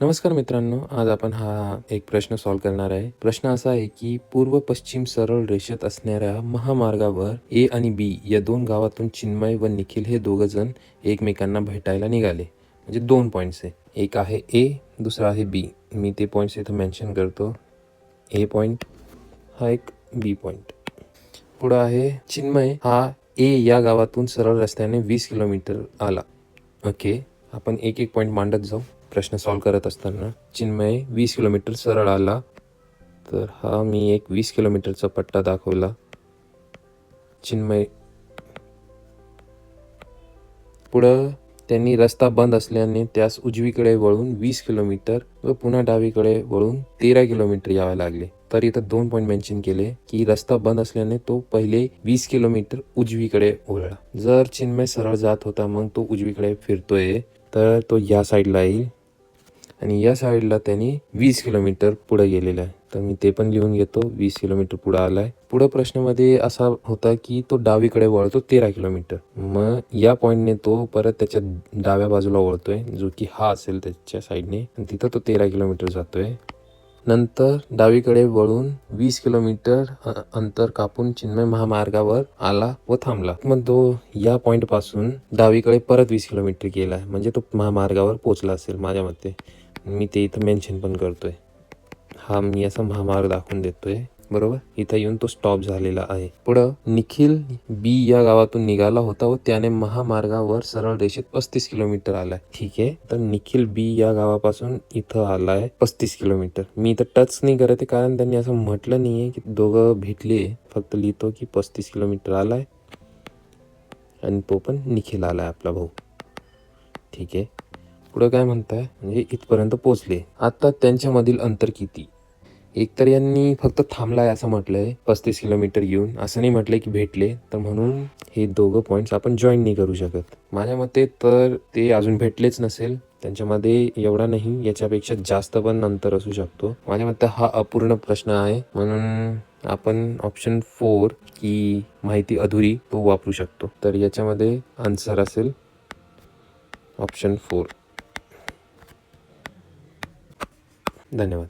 नमस्कार मित्रांनो, आज आपण हा एक प्रश्न सॉल्व्ह करणार आहे. प्रश्न असा आहे की पूर्व पश्चिम सरळ रेषेत असणाऱ्या महामार्गावर ए आणि बी या दोन गावातून चिन्मय व निखिल हे दोघं जण एकमेकांना भेटायला निघाले. म्हणजे 2 पॉईंट्स आहे. एक आहे ए, दुसरा आहे बी. मी ते पॉईंट्स इथं मेन्शन करतो. ए पॉईंट, हा एक बी पॉईंट. पुढं आहे चिन्मय हा ए या गावातून सरळ रस्त्याने 20 किलोमीटर आला. ओके, आपण एक एक पॉईंट मांडत जाऊ. प्रश्न सॉल्व्ह करत असताना चिन्मय 20 किलोमीटर सरळ आला, तर हा मी एक 20 किलोमीटरचा पट्टा दाखवला. चिन्मय पुढं त्यांनी रस्ता बंद असल्याने त्यास उजवीकडे वळून 20 किलोमीटर व पुन्हा डावीकडे वळून 13 किलोमीटर यावे लागले. तर इथं 2 पॉईंट मेन्शन केले की रस्ता बंद असल्याने तो पहिले 20 किलोमीटर उजवीकडे वळला. जर चिन्मय सरळ जात होता मग तो उजवीकडे फिरतोय तर तो या साईडला येईल आणि या साईडला त्यांनी 20 किलोमीटर पुढे गेलेला आहे. तर मी ते पण लिहून घेतो. 20 किलोमीटर पुढे आलाय. पुढं प्रश्नामध्ये असा होता की तो डावीकडे वळतो 13 किलोमीटर. मग या पॉईंटने तो परत त्याच्या डाव्या बाजूला वळतोय, जो की हा असेल त्याच्या साईडने, आणि तिथं तो 13 किलोमीटर जातोय. नंतर डावीकडे वळून 20 किलोमीटर अंतर कापून चिन्मय महामार्गावर आला व थांबला. मग तो या पॉईंट पासून डावीकडे परत 20 किलोमीटर गेला, म्हणजे तो महामार्गावर पोहोचला असेल माझ्या मते. मी ते इथं मेन्शन पण करतोय. हा मी असा महामार्ग दाखवून देतोय, बरोबर. इथं येऊन तो स्टॉप झालेला आहे. पुढं निखिल बी या गावातून निघाला होता व त्याने महामार्गावर सरळ रेषेत 35 किलोमीटर आलाय. ठीक आहे, तर निखिल बी या गावापासून इथं आलाय 35 किलोमीटर. मी इथं टच नाही करत आहे कारण त्यांनी असं म्हटलं नाहीये की दोघं भेटले. फक्त लिहितो की 35 किलोमीटर आलाय आणि तो पण निखिल आलाय आपला भाऊ. ठीक आहे, पुढं काय म्हणताय, म्हणजे इथपर्यंत पोहोचले. आता त्यांच्यामधील अंतर किती? एकतर यांनी फक्त थांबलाय असं म्हटलंय 35 किलोमीटर येऊन, असं नाही म्हटलंय की भेटले. तर म्हणून हे दोघं पॉईंट्स आपण जॉईन नाही करू शकत माझ्या मते. तर ते अजून भेटलेच नसेल. त्यांच्यामध्ये एवढा नाही, याच्यापेक्षा जास्त पण अंतर असू शकतो. माझ्या मते हा अपूर्ण प्रश्न आहे, म्हणून आपण ऑप्शन 4 की माहिती अधुरी तो वापरू शकतो. तर याच्यामध्ये आन्सर असेल ऑप्शन 4. धन्यवाद.